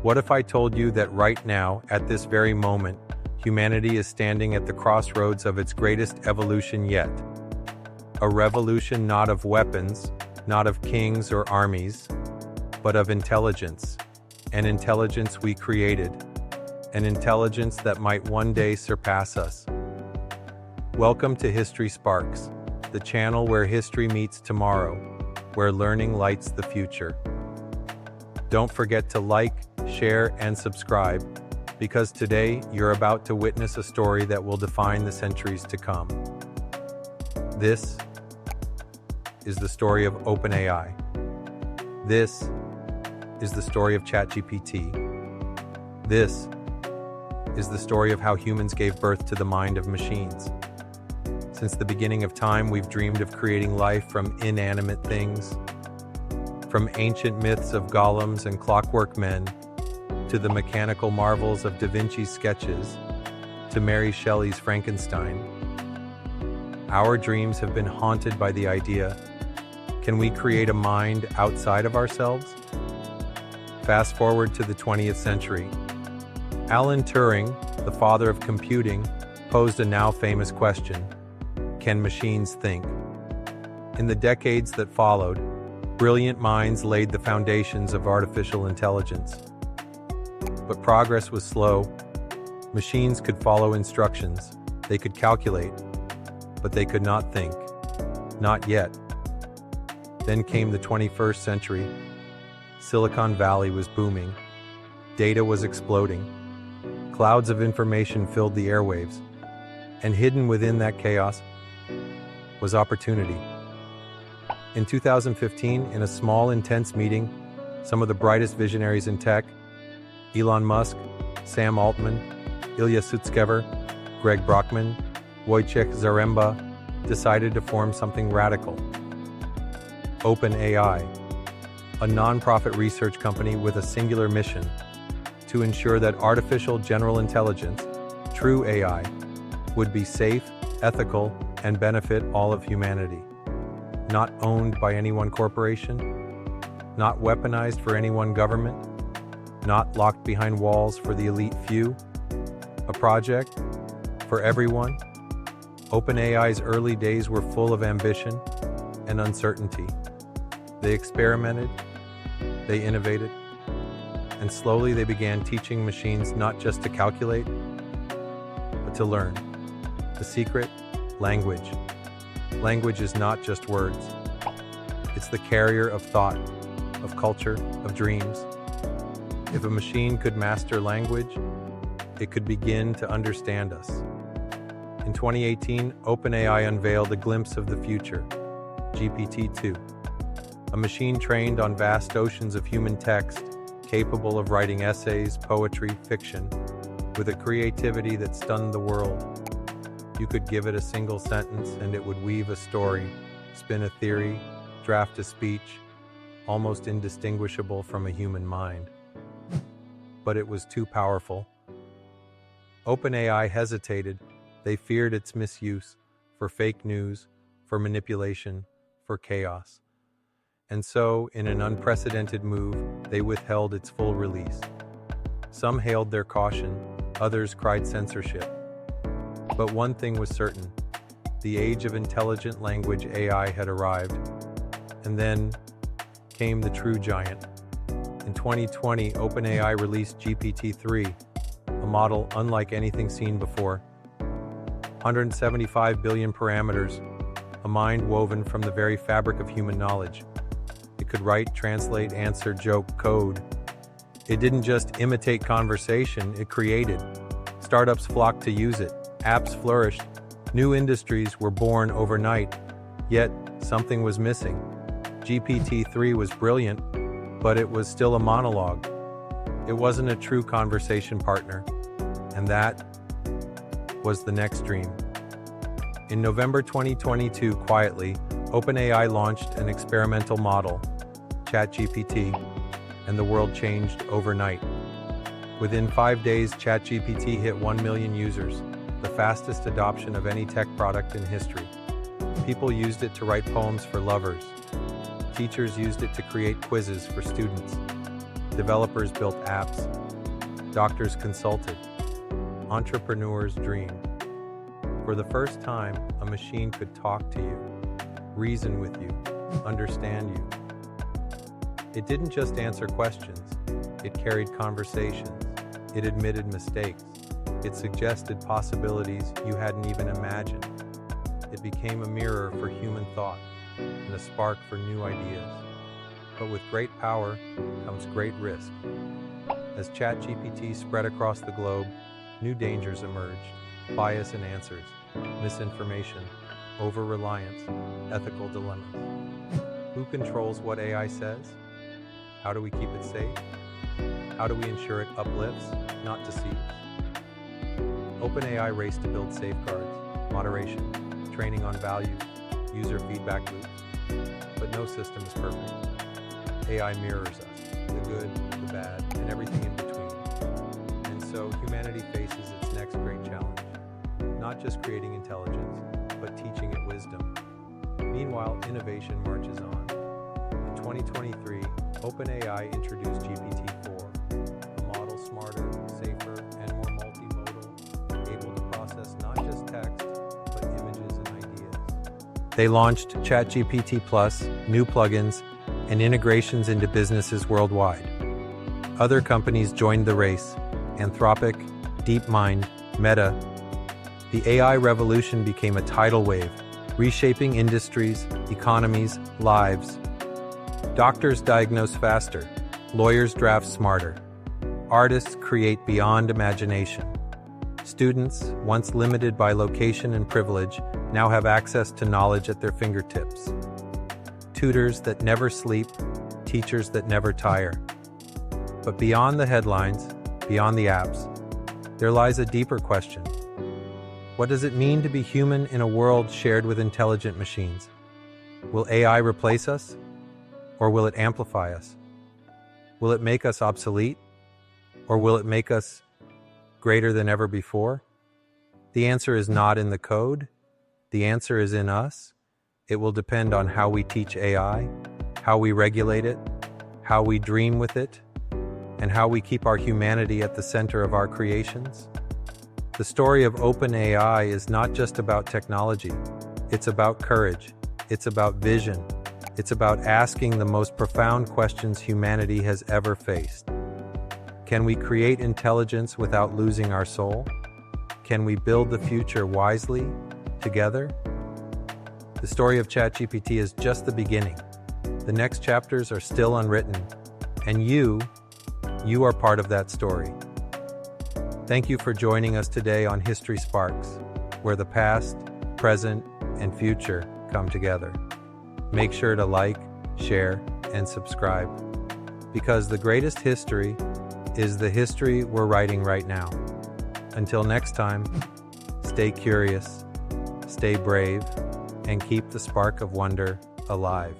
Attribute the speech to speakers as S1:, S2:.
S1: What if I told you that right now, at this very moment, humanity is standing at the crossroads of its greatest evolution yet? A revolution not of weapons, not of kings or armies, but of intelligence. An intelligence we created. An intelligence that might one day surpass us. Welcome to History Sparks, the channel where history meets tomorrow, where learning lights the future. Don't forget to like, share, and subscribe, because today you're about to witness a story that will define the centuries to come. This is the story of OpenAI. This is the story of ChatGPT. This is the story of how humans gave birth to the mind of machines. Since the beginning of time, we've dreamed of creating life from inanimate things, from ancient myths of golems and clockwork men, to the mechanical marvels of Da Vinci's sketches, to Mary Shelley's Frankenstein. Our dreams have been haunted by the idea, can we create a mind outside of ourselves? Fast forward to the 20th century. Alan Turing, the father of computing, posed a now famous question: can machines think? In the decades that followed, brilliant minds laid the foundations of artificial intelligence. But progress was slow. Machines could follow instructions, they could calculate, but they could not think. Not yet. Then came the 21st century. Silicon Valley was booming. Data was exploding. Clouds of information filled the airwaves. And hidden within that chaos was opportunity. In 2015, in a small, intense meeting, some of the brightest visionaries in tech, Elon Musk, Sam Altman, Ilya Sutskever, Greg Brockman, Wojciech Zaremba, decided to form something radical. OpenAI, a non-profit research company with a singular mission: to ensure that artificial general intelligence, true AI, would be safe, ethical, and benefit all of humanity. Not owned by any one corporation, not weaponized for any one government, not locked behind walls for the elite few. A project for everyone. OpenAI's early days were full of ambition and uncertainty. They experimented, they innovated, and slowly they began teaching machines not just to calculate, but to learn. The secret? Language. Language is not just words. It's the carrier of thought, of culture, of dreams. If a machine could master language, it could begin to understand us. In 2018, OpenAI unveiled a glimpse of the future, GPT-2, a machine trained on vast oceans of human text, capable of writing essays, poetry, fiction, with a creativity that stunned the world. You could give it a single sentence and it would weave a story, spin a theory, draft a speech, almost indistinguishable from a human mind. But it was too powerful. OpenAI hesitated. They feared its misuse for fake news, for manipulation, for chaos. And so, in an unprecedented move, they withheld its full release. Some hailed their caution, others cried censorship. But one thing was certain: the age of intelligent language AI had arrived. And then came the true giant. In 2020, OpenAI released GPT-3, a model unlike anything seen before. 175 billion parameters, a mind woven from the very fabric of human knowledge. It could write, translate, answer, joke, code. It didn't just imitate conversation, it created. Startups flocked to use it. Apps flourished. New industries were born overnight. Yet, something was missing. GPT-3 was brilliant, but it was still a monologue. It wasn't a true conversation partner. And that was the next dream. In November 2022, quietly, OpenAI launched an experimental model, ChatGPT, and the world changed overnight. Within 5 days, ChatGPT hit 1 million users, the fastest adoption of any tech product in history. People used it to write poems for lovers. Teachers used it to create quizzes for students. Developers built apps. Doctors consulted. Entrepreneurs dreamed. For the first time, a machine could talk to you, reason with you, understand you. It didn't just answer questions. It carried conversations. It admitted mistakes. It suggested possibilities you hadn't even imagined. It became a mirror for human thought and a spark for new ideas. But with great power comes great risk. As ChatGPT spread across the globe, new dangers emerged: bias in answers, misinformation, over-reliance, ethical dilemmas. Who controls what AI says? How do we keep it safe? How do we ensure it uplifts, not deceives? OpenAI raced to build safeguards, moderation, training on values, user feedback loops. But no system is perfect. AI mirrors us, the good, the bad, and everything in between. And so humanity faces its next great challenge, not just creating intelligence, but teaching it wisdom. Meanwhile, innovation marches on. In 2023, OpenAI introduced GPT-4, a model smarter, safer, and more multimodal, able to process not just text, but images and ideas. They launched ChatGPT Plus, new plugins, and integrations into businesses worldwide. Other companies joined the race: Anthropic, DeepMind, Meta. The AI revolution became a tidal wave, reshaping industries, economies, lives. Doctors diagnose faster, lawyers draft smarter, artists create beyond imagination. Students, once limited by location and privilege, now have access to knowledge at their fingertips. Tutors that never sleep, teachers that never tire. But beyond the headlines, beyond the apps, there lies a deeper question. What does it mean to be human in a world shared with intelligent machines? Will AI replace us? Or will it amplify us? Will it make us obsolete? Or will it make us greater than ever before? The answer is not in the code. The answer is in us. It will depend on how we teach AI, how we regulate it, how we dream with it, and how we keep our humanity at the center of our creations. The story of OpenAI is not just about technology. It's about courage. It's about vision. It's about asking the most profound questions humanity has ever faced. Can we create intelligence without losing our soul? Can we build the future wisely, together? The story of ChatGPT is just the beginning. The next chapters are still unwritten, and you are part of that story. Thank you for joining us today on History Sparks, where the past, present, and future come together. Make sure to like, share, and subscribe, because the greatest history is the history we're writing right now. Until next time, stay curious, stay brave, and keep the spark of wonder alive.